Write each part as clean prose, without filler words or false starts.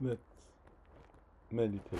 Let's meditate.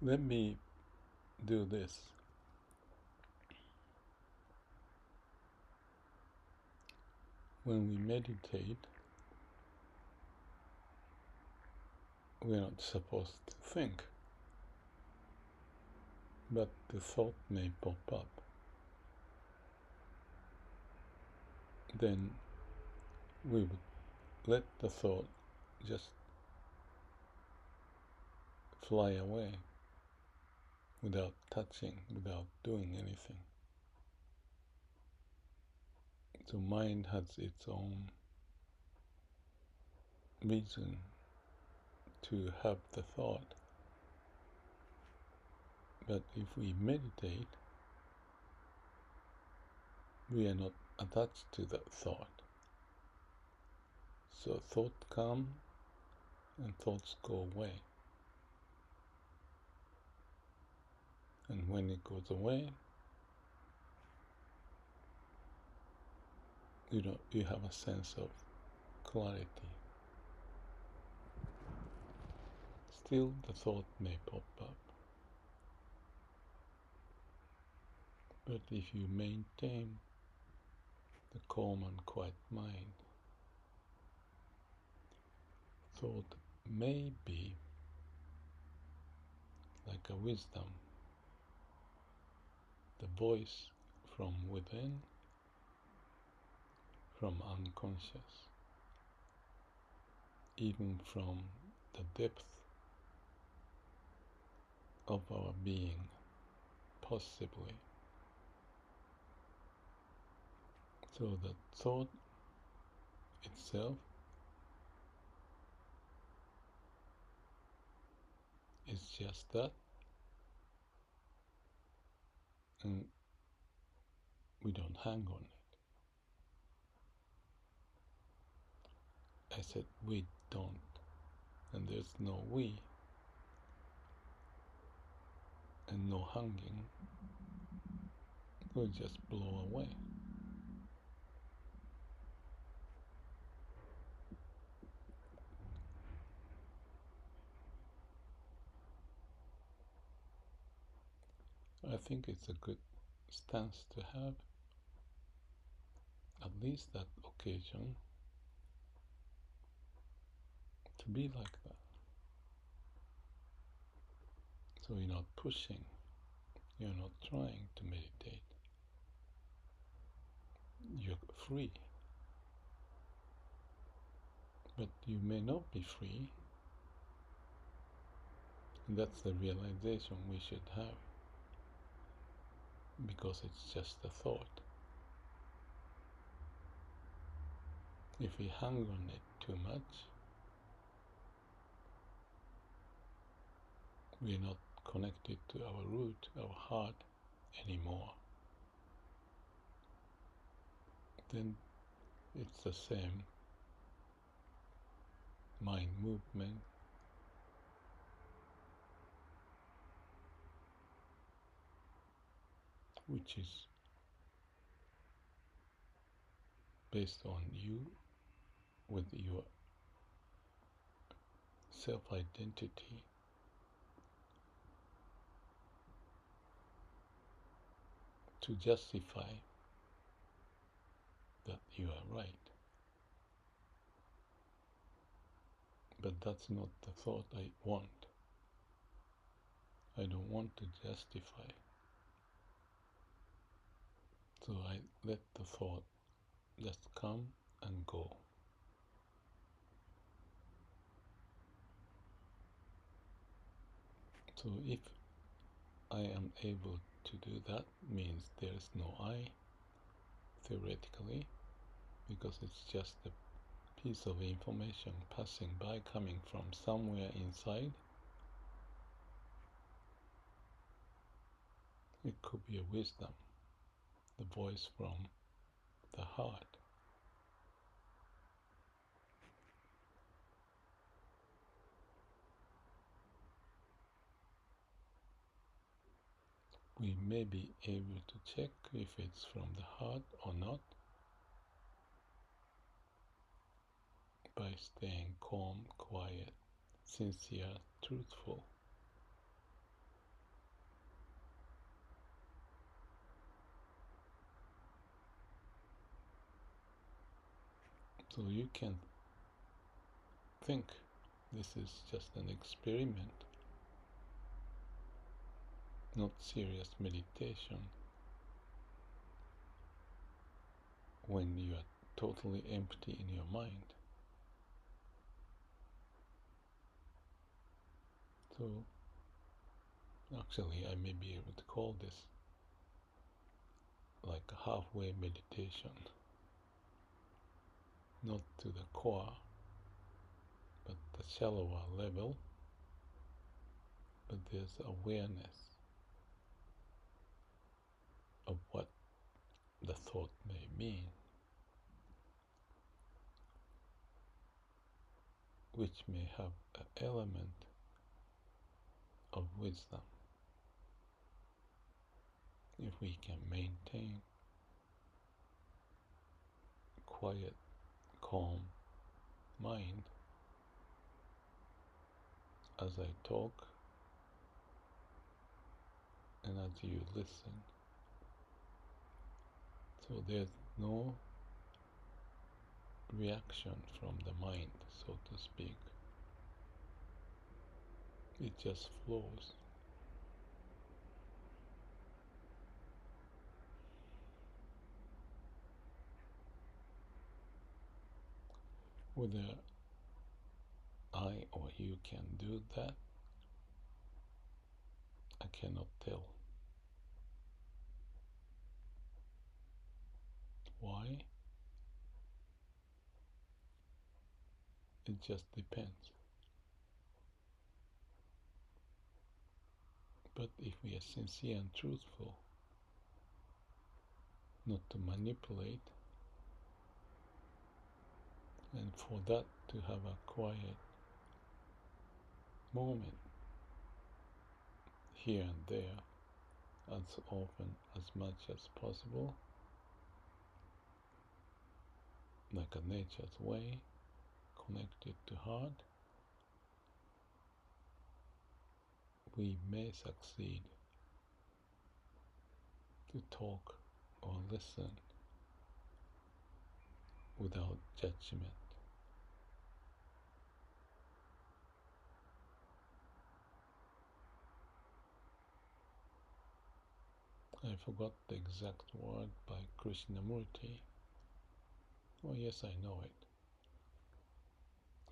Let me do this. When we meditate, we're not supposed to think, but the thought may pop up. Then we would let the thought just fly away without touching, without doing anything. So mind has its own reason to have the thought. But if we meditate, we are not attached to that thought. So thought come and thoughts go away. And when it goes away, you have a sense of clarity. Still, the thought may pop up. But if you maintain the calm and quiet mind, thought may be like a wisdom, the voice from within, from unconscious, even from the depth of our being, possibly. So the thought itself is just that, and we don't hang on it. I said we don't, and there's no we, and no hanging. Will just blow away. I think it's a good stance to have, at least that occasion, to be like that. So you're not pushing, you're not trying to meditate. You're free. But you may not be free, and that's the realization we should have, because it's just a thought. If we hang on it too much, we're not connected to our root, our heart anymore. Then it's the same mind movement, which is based on you with your self-identity. To justify that you are right. But that's not the thought I want. I don't want to justify. So I let the thought just come and go. So if I am able to do that means there is no I, theoretically, because it's just a piece of information passing by, coming from somewhere inside. It could be a wisdom, the voice from the heart. We may be able to check if it's from the heart or not by staying calm, quiet, sincere, truthful. So you can think this is just an experiment, not serious meditation, when you are totally empty in your mind. So actually I may be able to call this like a halfway meditation, not to the core, but the shallower level, but there's awareness of what the thought may mean, which may have an element of wisdom. If we can maintain quiet, calm mind as I talk and as you listen, so there's no reaction from the mind, so to speak. It just flows. Whether I or you can do that, I cannot tell. Why? It just depends. But if we are sincere and truthful, not to manipulate, and for that to have a quiet moment here and there, as often, as much as possible, like a nature's way, connected to heart, we may succeed to talk or listen without judgment. I forgot the exact word by Krishnamurti. Oh yes, I know it.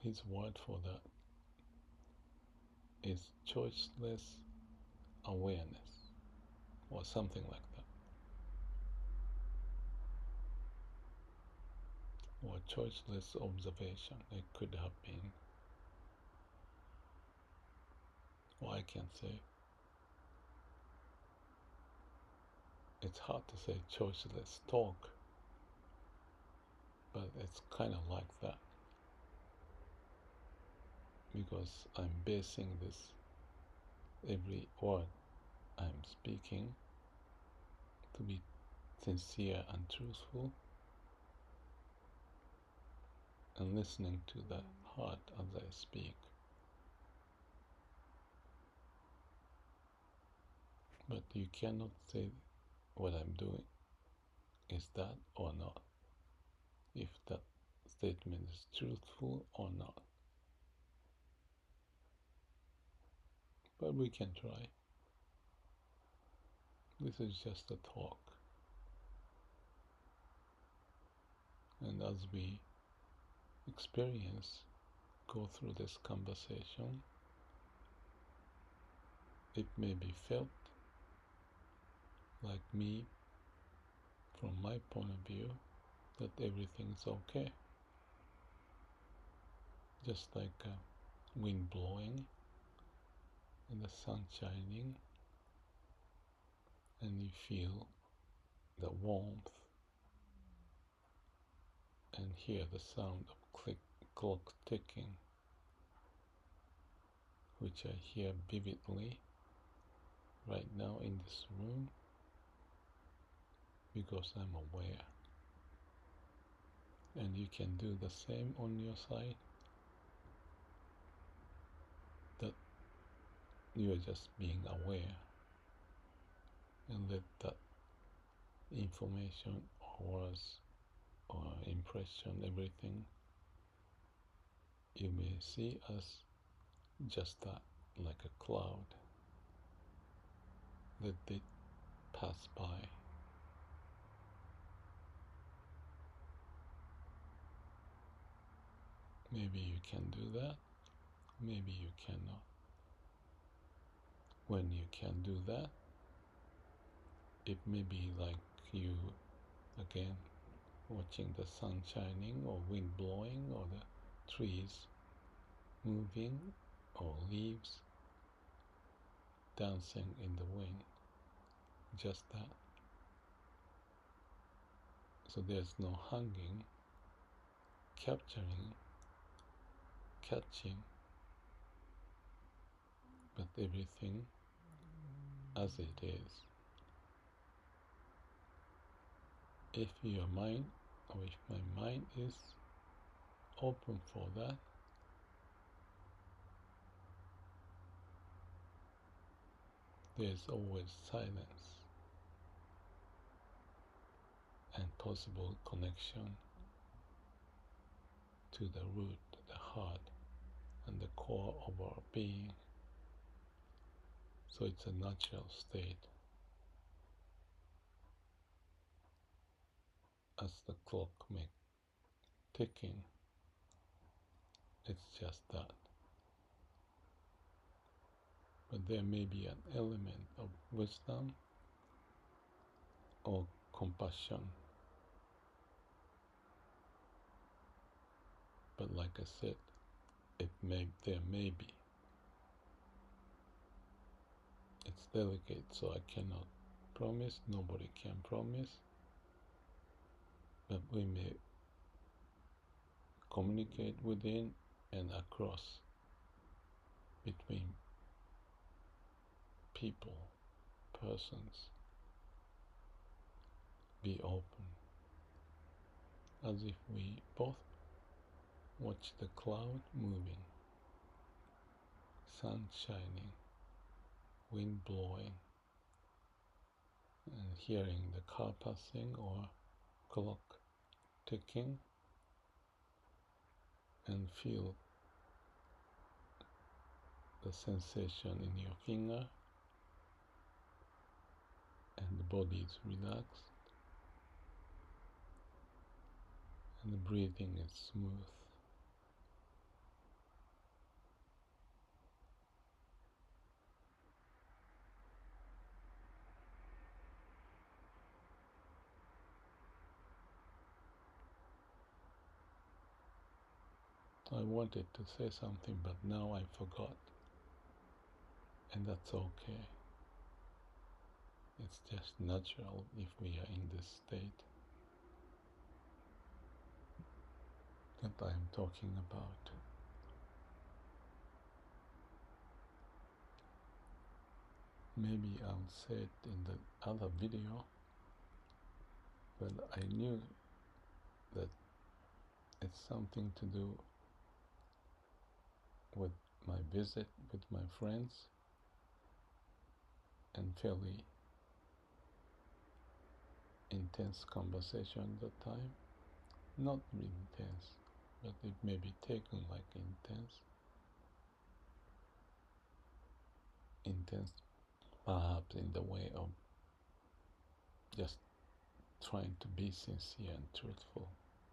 His word for that is choiceless awareness, or something like that. Or choiceless observation, it could have been. Or I can say, it's hard to say choiceless talk, but it's kind of like that. Because I'm basing this, every word I'm speaking, to be sincere and truthful, and listening to the heart as I speak. But you cannot say what I'm doing is that or not, if that statement is truthful or not. But we can try. This is just a talk. And as we experience, go through this conversation, it may be felt like me, from my point of view, that everything's okay. Just like wind blowing and the sun shining, and you feel the warmth and hear the sound of clock ticking, which I hear vividly right now in this room because I'm aware. And you can do the same on your side, that you are just being aware, and let that information or words or impression, everything you may see as just that, like a cloud. Let it pass by. Maybe you can do that, maybe you cannot. When you can do that, it may be like you, again, watching the sun shining or wind blowing or the trees moving or leaves dancing in the wind, just that. So there's no hanging, capturing, catching, but everything as it is. If your mind, or if my mind is open for that, there's always silence and possible connection to the root, the heart, and the core of our being. So it's a natural state. As the clock makes ticking, it's just that. But there may be an element of wisdom or compassion. But like I said, there may be. It's delicate, so I cannot promise, nobody can promise, but we may communicate within and across, between people, persons. Be open, as if we both watch the cloud moving, sun shining, wind blowing, and hearing the car passing or clock ticking, and feel the sensation in your finger, and the body is relaxed, and the breathing is smooth. I wanted to say something, but now I forgot, and that's okay. It's just natural if we are in this state that I'm talking about. Maybe I'll say it in the other video, but I knew that it's something to do with my visit with my friends, and fairly intense conversation at the time. Not really intense, but it may be taken like intense perhaps in the way of just trying to be sincere and truthful.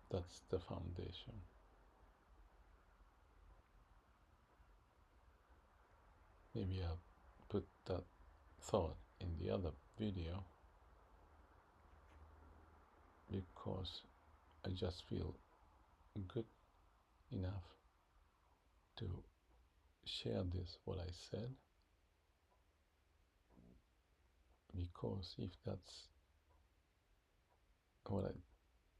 That's the foundation. Maybe I'll put that thought in the other video, because I just feel good enough to share this, what I said, because if that's what I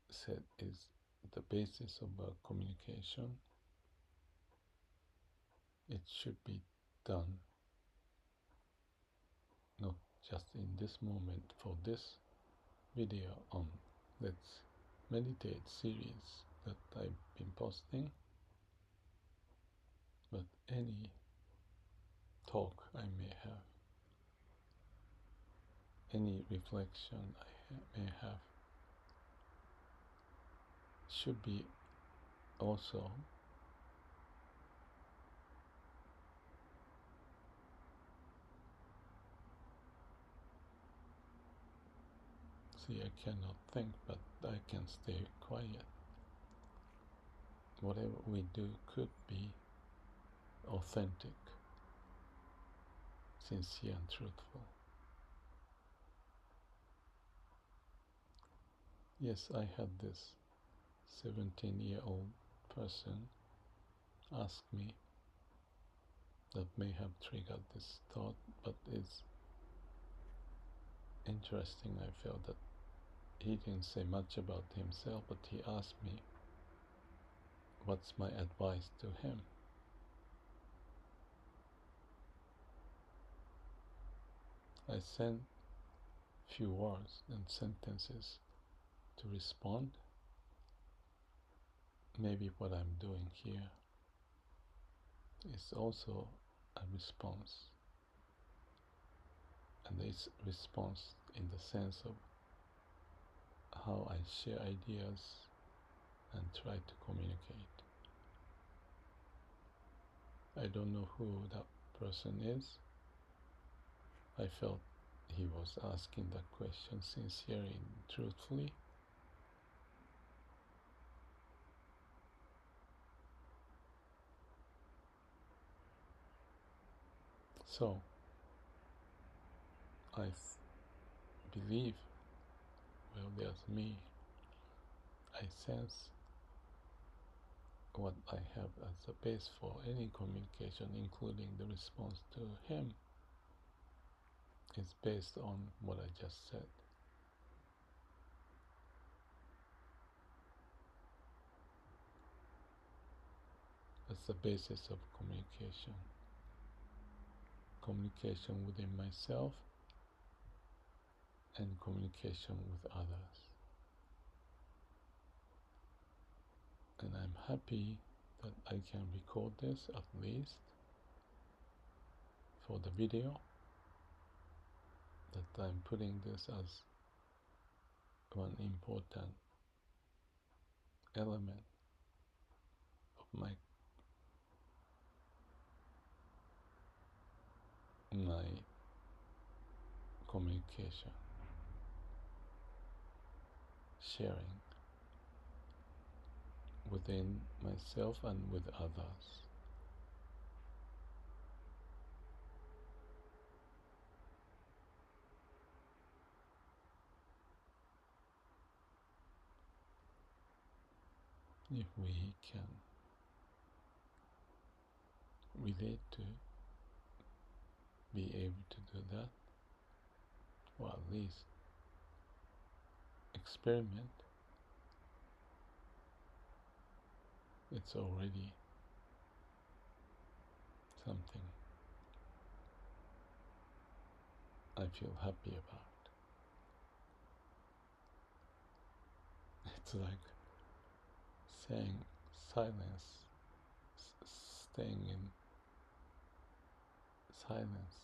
said is the basis of our communication, it should be done not just in this moment for this video on Let's Meditate series that I've been posting, but any talk I may have, any reflection I may have, should be also see, I cannot think, but I can stay quiet. Whatever we do could be authentic, sincere and truthful. Yes, I had this 17-year-old person ask me that may have triggered this thought, but it's interesting. I felt that he didn't say much about himself, but he asked me what's my advice to him. I sent few words and sentences to respond. Maybe what I'm doing here is also a response, and it's response in the sense of how I share ideas and try to communicate. I don't know who that person is. I felt he was asking that question sincerely and truthfully. So I believe, well, there's me. I sense what I have as a base for any communication, including the response to him, is based on what I just said. That's the basis of communication. Communication within myself and communication with others. And I'm happy that I can record this at least for the video, that I'm putting this as one important element of my communication, sharing within myself and with others. If we can relate to be able to do that, or at least experiment, it's already something I feel happy about. It's like saying silence, staying in silence,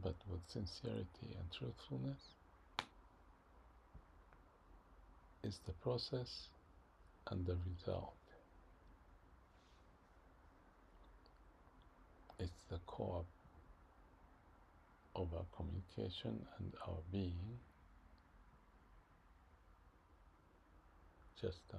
but with sincerity and truthfulness is the process and the result. It's the core of our communication and our being, just a